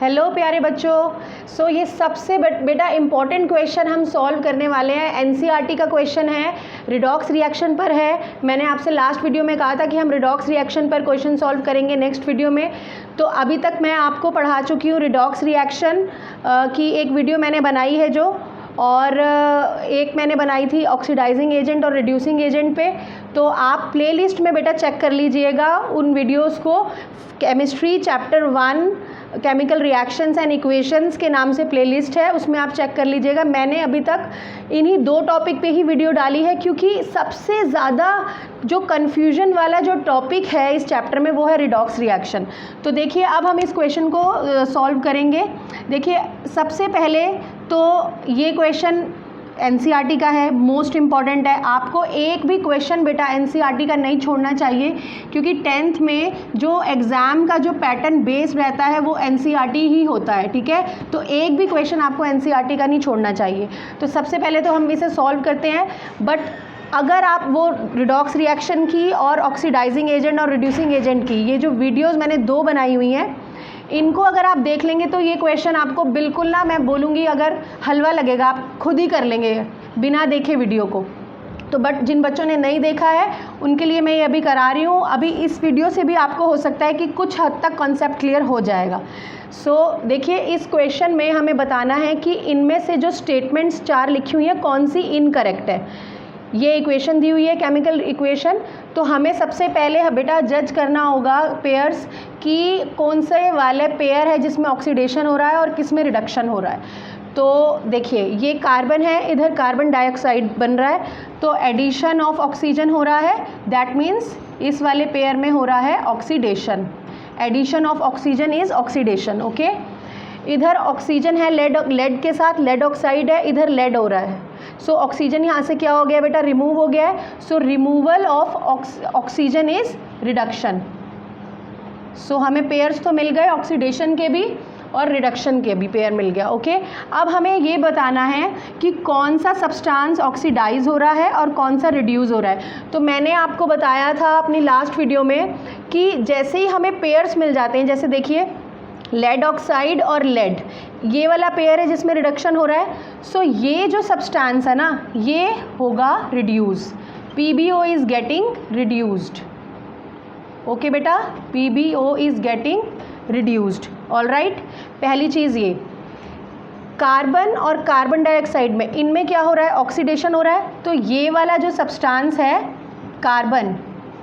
Hello प्यारे बच्चों। सो ये सबसे बेटा इम्पॉर्टेंट क्वेश्चन हम सॉल्व करने वाले हैं। एनसीईआरटी का क्वेश्चन है, रिडॉक्स रिएक्शन पर है। मैंने आपसे लास्ट वीडियो में कहा था कि हम रिडॉक्स रिएक्शन पर क्वेश्चन सॉल्व करेंगे नेक्स्ट वीडियो में। तो अभी तक मैं आपको पढ़ा चुकी हूँ रिडॉक्स रिएक्शन की एक वीडियो मैंने बनाई है जो, और एक मैंने बनाई थी ऑक्सीडाइजिंग एजेंट और रिड्यूसिंग एजेंट पे। तो आप प्लेलिस्ट में बेटा चेक कर लीजिएगा उन वीडियोस को। Chemistry chapter 1 chemical reactions and equations के नाम से प्लेलिस्ट है, उसमें आप चेक कर लीजिएगा। मैंने अभी तक इन्हीं 2 टॉपिक पे ही वीडियो डाली है, क्योंकि सबसे ज़्यादा जो कन्फ्यूजन वाला जो टॉपिक है इस चैप्टर में वो है रिडॉक्स रिएक्शन। तो देखिए अब हम इस क्वेश्चन को सॉल्व करेंगे। देखिए सबसे पहले तो ये क्वेश्चन एनसीईआरटी का है, मोस्ट इम्पॉर्टेंट है। आपको एक भी क्वेश्चन बेटा एनसीईआरटी का नहीं छोड़ना चाहिए, क्योंकि 10th में जो एग्ज़ाम का जो पैटर्न बेस रहता है वो एनसीईआरटी ही होता है, ठीक है। तो एक भी क्वेश्चन आपको एनसीईआरटी का नहीं छोड़ना चाहिए। तो सबसे पहले तो हम इसे सॉल्व करते हैं। बट अगर आप वो रिडॉक्स रिएक्शन की और ऑक्सीडाइजिंग एजेंट और रिड्यूसिंग एजेंट की ये जो वीडियोज़ मैंने 2 बनाई हुई हैं, इनको अगर आप देख लेंगे तो ये क्वेश्चन आपको बिल्कुल ना, मैं बोलूँगी अगर हलवा लगेगा, आप खुद ही कर लेंगे बिना देखे वीडियो को। तो बट जिन बच्चों ने नहीं देखा है उनके लिए मैं ये अभी करा रही हूँ। अभी इस वीडियो से भी आपको हो सकता है कि कुछ हद तक कॉन्सेप्ट क्लियर हो जाएगा। सो देखिए इस क्वेश्चन में हमें बताना है कि इनमें से जो स्टेटमेंट्स 4 लिखी हुई हैं कौन सी इनकरेक्ट है। ये इक्वेशन दी हुई है केमिकल इक्वेशन। तो हमें सबसे पहले बेटा जज करना होगा पेयर्स कि कौन से वाले पेयर है जिसमें ऑक्सीडेशन हो रहा है और किस में रिडक्शन हो रहा है। तो देखिए ये कार्बन है, इधर कार्बन डाइऑक्साइड बन रहा है, तो एडिशन ऑफ ऑक्सीजन हो रहा है, दैट मीन्स इस वाले पेयर में हो रहा है oxidation. Addition of oxygen is oxidation, okay. इधर ऑक्सीजन है लेड के साथ, लेड ऑक्साइड है, इधर लेड हो रहा है। सो ऑक्सीजन यहाँ से क्या हो गया बेटा, रिमूव हो गया है। So removal of oxygen is reduction. So हमें पेयर्स तो मिल गए, ऑक्सीडेशन के भी और रिडक्शन के भी पेयर मिल गया, ओके। अब हमें ये बताना है कि कौन सा सब्सटेंस ऑक्सीडाइज हो रहा है और कौन सा रिड्यूस हो रहा है। तो मैंने आपको बताया था अपनी लास्ट वीडियो में कि जैसे ही हमें पेयर्स मिल जाते हैं, जैसे देखिए लेड ऑक्साइड और लेड, ये वाला पेयर है जिसमें रिडक्शन हो रहा है। सो ये जो सब्सटेंस है ना ये होगा reduce. PbO is getting reduced, okay बेटा, PbO is getting reduced, all right. पहली चीज़ ये कार्बन और कार्बन डाइऑक्साइड में इनमें क्या हो रहा है, ऑक्सीडेशन हो रहा है। तो ये वाला जो सब्सटेंस है carbon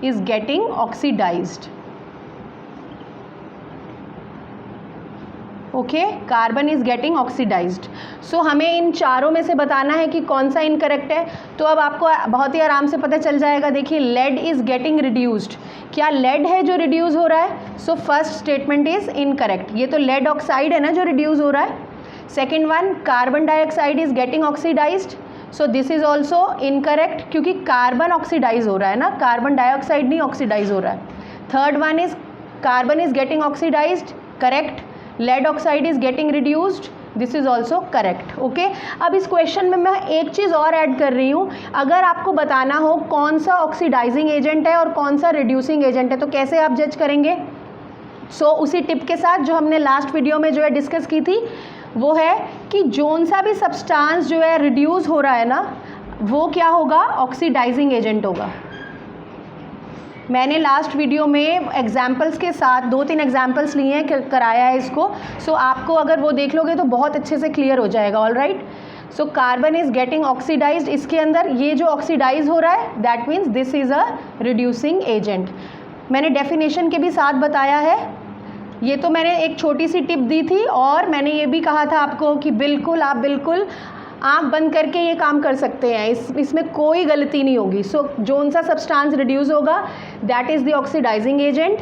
is getting oxidised, okay, carbon is getting oxidised. So हमें इन चारों में से बताना है कि कौन सा इनकरेक्ट है। तो अब आपको बहुत ही आराम से पता चल जाएगा। देखिए लेड इज़ गेटिंग रिड्यूस्ड, क्या लेड है जो रिड्यूस हो रहा है। So first statement is incorrect, ये तो लेड ऑक्साइड है ना जो रिड्यूस हो रहा है। Second one, carbon dioxide is getting oxidised, so this is also incorrect, क्योंकि कार्बन ऑक्सीडाइज हो रहा है ना, कार्बन डाइऑक्साइड नहीं ऑक्सीडाइज हो रहा है। Third one is carbon is getting oxidized, correct. Lead oxide is getting reduced, this is also correct, okay. अब इस क्वेश्चन में मैं एक चीज़ और ऐड कर रही हूँ। अगर आपको बताना हो कौन सा ऑक्सीडाइजिंग एजेंट है और कौन सा रिड्यूसिंग एजेंट है तो कैसे आप जज करेंगे। सो उसी टिप के साथ जो हमने लास्ट वीडियो में जो है डिस्कस की थी वो है कि जोन सा भी सब्सटेंस जो है रिड्यूस हो रहा है ना वो क्या होगा, ऑक्सीडाइजिंग एजेंट होगा। मैंने लास्ट वीडियो में एग्जाम्पल्स के साथ 2-3 एग्जाम्पल्स लिए हैं, कराया है इसको। सो आपको अगर वो देख लोगे तो बहुत अच्छे से क्लियर हो जाएगा, all right. So carbon is getting oxidized, इसके अंदर ये जो ऑक्सीडाइज हो रहा है that means this is a reducing agent. मैंने डेफिनेशन के भी साथ बताया है। ये तो मैंने एक छोटी सी टिप दी थी, और मैंने ये भी कहा था आपको कि बिल्कुल आप बिल्कुल आँख बंद करके ये काम कर सकते हैं, इसमें कोई गलती नहीं होगी। सो जोन सा सब्सटेंस रिड्यूस होगा that is the oxidizing agent,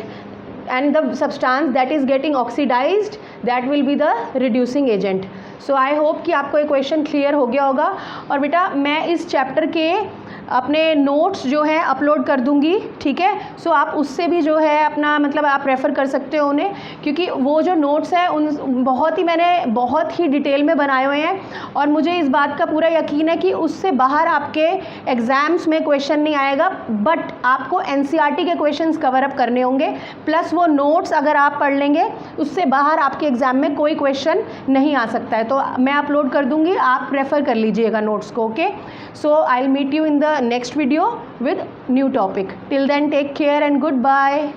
and the substance that is getting oxidized that will be the reducing agent. So I hope कि आपको ये क्वेश्चन क्लियर हो गया होगा। और बेटा मैं इस चैप्टर के अपने नोट्स जो हैं अपलोड कर दूंगी, ठीक है। सो आप उससे भी जो है अपना मतलब आप रेफ़र कर सकते हो उन्हें, क्योंकि वो जो नोट्स हैं उन मैंने बहुत ही डिटेल में बनाए हुए हैं और मुझे इस बात का पूरा यकीन है कि उससे बाहर आपके एग्ज़ाम्स में क्वेश्चन नहीं आएगा, बट आपको एनसीईआरटी के क्वेश्चंस कवर अप करने होंगे, प्लस वो नोट्स अगर आप पढ़ लेंगे उससे बाहर आपके एग्ज़ाम में कोई क्वेश्चन नहीं आ सकता है। तो मैं अपलोड कर दूंगी, आप रेफ़र कर लीजिएगा नोट्स को, okay. So I will meet you in the next video with new topic. Till then, take care and goodbye.